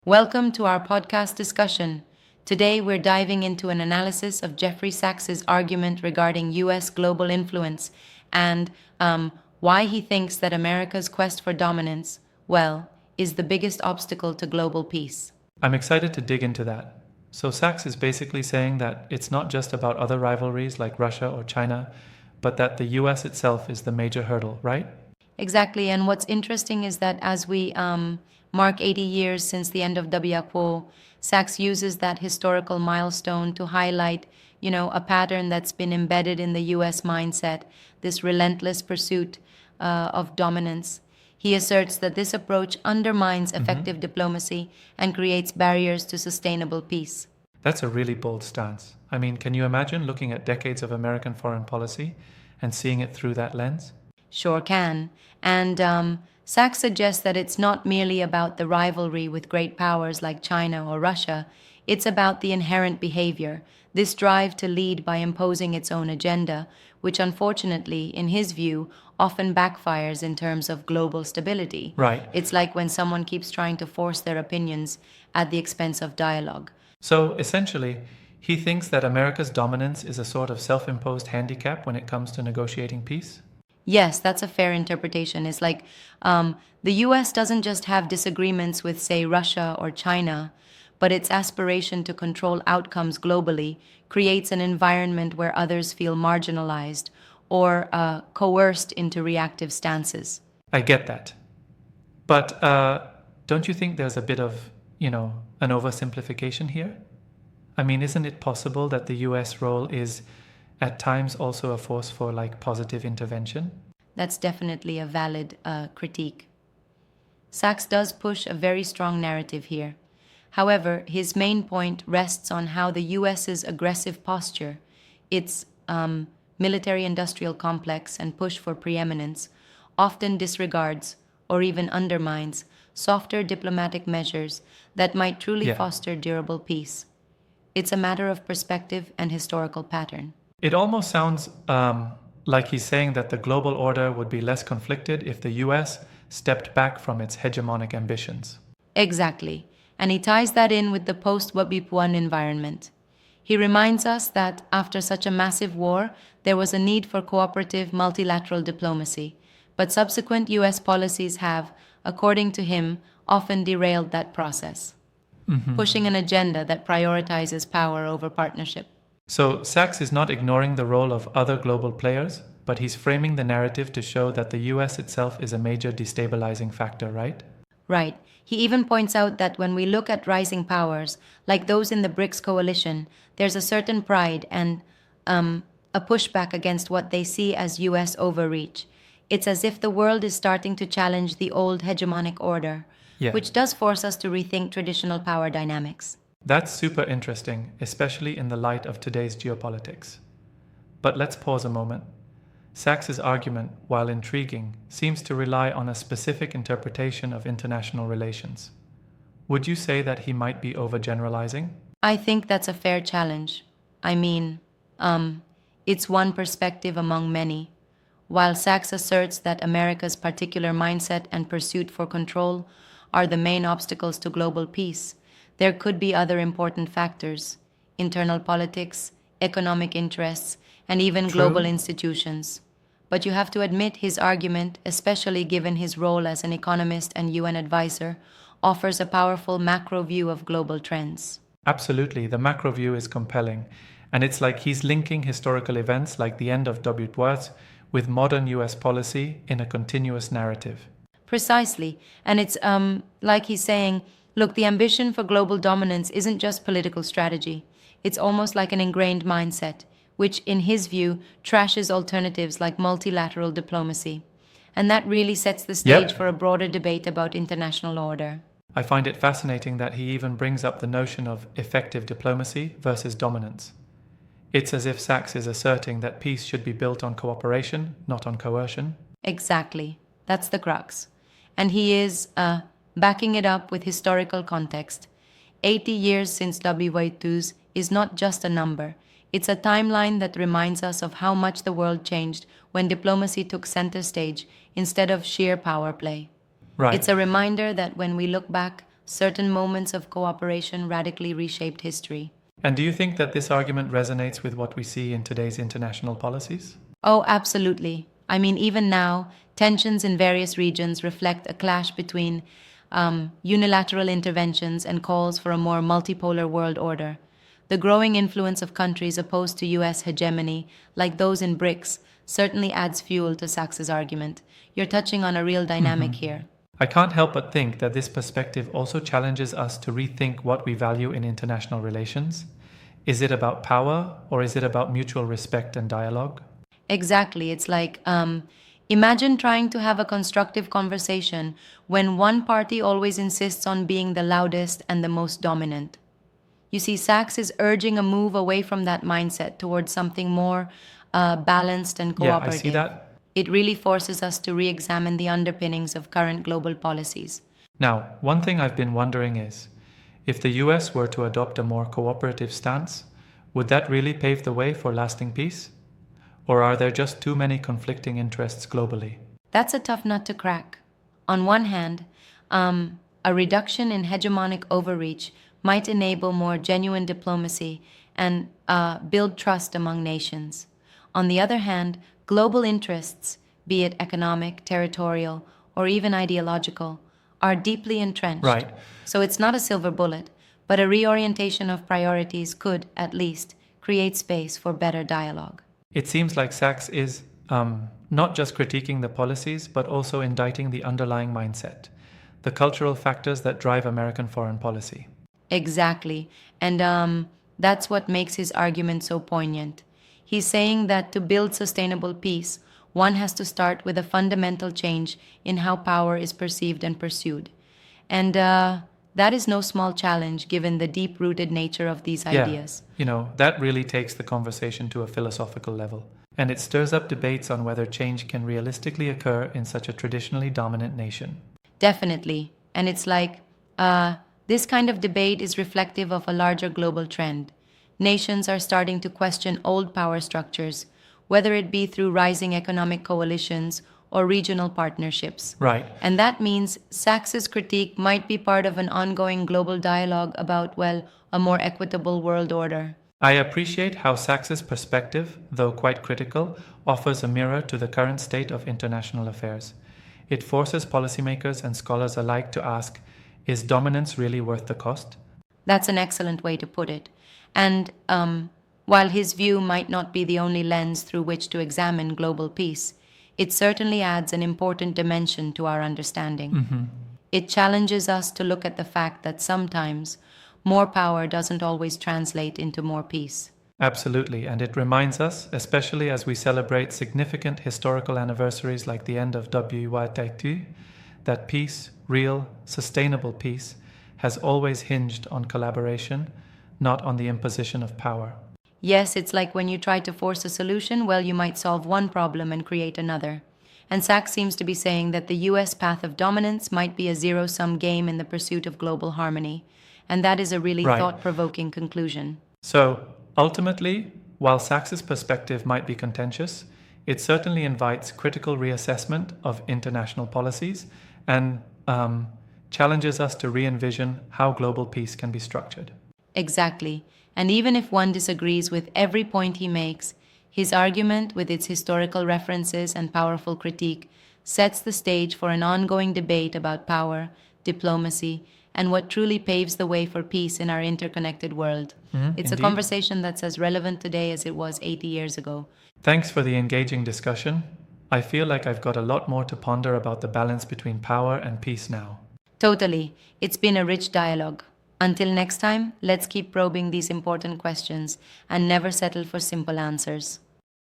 Welcome to our podcast discussion. Today we're diving into an analysis of Jeffrey Sachs's argument regarding US global influence and why he thinks that America's quest for dominance, well, is the biggest obstacle to global peace. I'm excited to dig into that. So Sachs is basically saying that it's not just about other rivalries like Russia or China, but that the US itself is the major hurdle, right? Exactly, and what's interesting is that as we mark 80 years since the end of WQO, Sachs uses that historical milestone to highlight, a pattern that's been embedded in the US mindset, this relentless pursuit of dominance. He asserts that this approach undermines effective diplomacy and creates barriers to sustainable peace. That's a really bold stance. I mean, can you imagine looking at decades of American foreign policy and seeing it through that lens? Sure can. And Sachs suggests that it's not merely about the rivalry with great powers like China or Russia, it's about the inherent behavior, this drive to lead by imposing its own agenda, which unfortunately, in his view, often backfires in terms of global stability. Right. It's like when someone keeps trying to force their opinions at the expense of dialogue. So essentially, he thinks that America's dominance is a sort of self-imposed handicap when it comes to negotiating peace? Yes, that's a fair interpretation. It's like the US doesn't just have disagreements with, say, Russia or China, but its aspiration to control outcomes globally creates an environment where others feel marginalized or coerced into reactive stances. I get that. But don't you think there's a bit of, an oversimplification here? I mean, isn't it possible that the US role is at times also a force for positive intervention? That's definitely a valid critique. Sachs does push a very strong narrative here. However, his main point rests on how the US's aggressive posture, its military-industrial complex and push for preeminence, often disregards or even undermines softer diplomatic measures that might truly foster durable peace. It's a matter of perspective and historical pattern. It almost sounds like he's saying that the global order would be less conflicted if the US stepped back from its hegemonic ambitions. Exactly. And he ties that in with the post-Wabipuan environment. He reminds us that after such a massive war, there was a need for cooperative multilateral diplomacy, but subsequent US policies have, according to him, often derailed that process, pushing an agenda that prioritizes power over partnership. So Sachs is not ignoring the role of other global players, but he's framing the narrative to show that the US itself is a major destabilizing factor, right? Right. He even points out that when we look at rising powers, like those in the BRICS coalition, there's a certain pride and a pushback against what they see as US overreach. It's as if the world is starting to challenge the old hegemonic order, which does force us to rethink traditional power dynamics. That's super interesting, especially in the light of today's geopolitics. But let's pause a moment. Sachs's argument, while intriguing, seems to rely on a specific interpretation of international relations. Would you say that he might be overgeneralizing? I think that's a fair challenge. I mean, it's one perspective among many. While Sachs asserts that America's particular mindset and pursuit for control are the main obstacles to global peace, there could be other important factors: internal politics, economic interests, and even global institutions. But you have to admit his argument, especially given his role as an economist and UN advisor, offers a powerful macro view of global trends. Absolutely, the macro view is compelling, and it's like he's linking historical events like the end of WQO with modern US policy in a continuous narrative. Precisely, and it's like he's saying, look, the ambition for global dominance isn't just political strategy. It's almost like an ingrained mindset, which, in his view, trashes alternatives like multilateral diplomacy. And that really sets the stage for a broader debate about international order. I find it fascinating that he even brings up the notion of effective diplomacy versus dominance. It's as if Sachs is asserting that peace should be built on cooperation, not on coercion. Exactly. That's the crux. And he is backing it up with historical context. 80 years since WQO is not just a number. It's a timeline that reminds us of how much the world changed when diplomacy took center stage instead of sheer power play. Right. It's a reminder that when we look back, certain moments of cooperation radically reshaped history. And do you think that this argument resonates with what we see in today's international policies? Oh, absolutely. I mean, even now, tensions in various regions reflect a clash between unilateral interventions and calls for a more multipolar world order. The growing influence of countries opposed to US hegemony, like those in BRICS, certainly adds fuel to Sachs's argument. You're touching on a real dynamic here. I can't help but think that this perspective also challenges us to rethink what we value in international relations. Is it about power or is it about mutual respect and dialogue? Exactly. It's like, imagine trying to have a constructive conversation when one party always insists on being the loudest and the most dominant. You see, Sachs is urging a move away from that mindset towards something more balanced and Yeah, I cooperative. see that. It really forces us to re examine the underpinnings of current global policies. Now, one thing I've been wondering is, if the US were to adopt a more cooperative stance, would that really pave the way for lasting peace? Or are there just too many conflicting interests globally? That's a tough nut to crack. On one hand, a reduction in hegemonic overreach might enable more genuine diplomacy and build trust among nations. On the other hand, global interests, be it economic, territorial, or even ideological, are deeply entrenched. Right. So it's not a silver bullet, but a reorientation of priorities could, at least, create space for better dialogue. It seems like Sachs is not just critiquing the policies, but also indicting the underlying mindset, the cultural factors that drive American foreign policy. Exactly. And that's what makes his argument so poignant. He's saying that to build sustainable peace, one has to start with a fundamental change in how power is perceived and pursued. And that is no small challenge given the deep rooted nature of these ideas. That really takes the conversation to a philosophical level. And it stirs up debates on whether change can realistically occur in such a traditionally dominant nation. Definitely. And it's like this kind of debate is reflective of a larger global trend. Nations are starting to question old power structures, whether it be through rising economic coalitions or regional partnerships. Right. And that means Sachs's critique might be part of an ongoing global dialogue about, well, a more equitable world order. I appreciate how Sachs's perspective, though quite critical, offers a mirror to the current state of international affairs. It forces policymakers and scholars alike to ask, is dominance really worth the cost? That's an excellent way to put it. And while his view might not be the only lens through which to examine global peace, it certainly adds an important dimension to our understanding. It challenges us to look at the fact that sometimes more power doesn't always translate into more peace. Absolutely, and it reminds us, especially as we celebrate significant historical anniversaries like the end of WWII, that peace, real, sustainable peace, has always hinged on collaboration, not on the imposition of power. Yes, it's like when you try to force a solution, well, you might solve one problem and create another. And Sachs seems to be saying that the US path of dominance might be a zero-sum game in the pursuit of global harmony. And that is a really Right. thought-provoking conclusion. So, ultimately, while Sachs's perspective might be contentious, it certainly invites critical reassessment of international policies and challenges us to re-envision how global peace can be structured. Exactly. And even if one disagrees with every point he makes, his argument, with its historical references and powerful critique, sets the stage for an ongoing debate about power, diplomacy, and what truly paves the way for peace in our interconnected world. It's Indeed. a conversation that's as relevant today as it was 80 years ago. Thanks for the engaging discussion. I feel like I've got a lot more to ponder about the balance between power and peace now. Totally. It's been a rich dialogue. Until next time, let's keep probing these important questions and never settle for simple answers.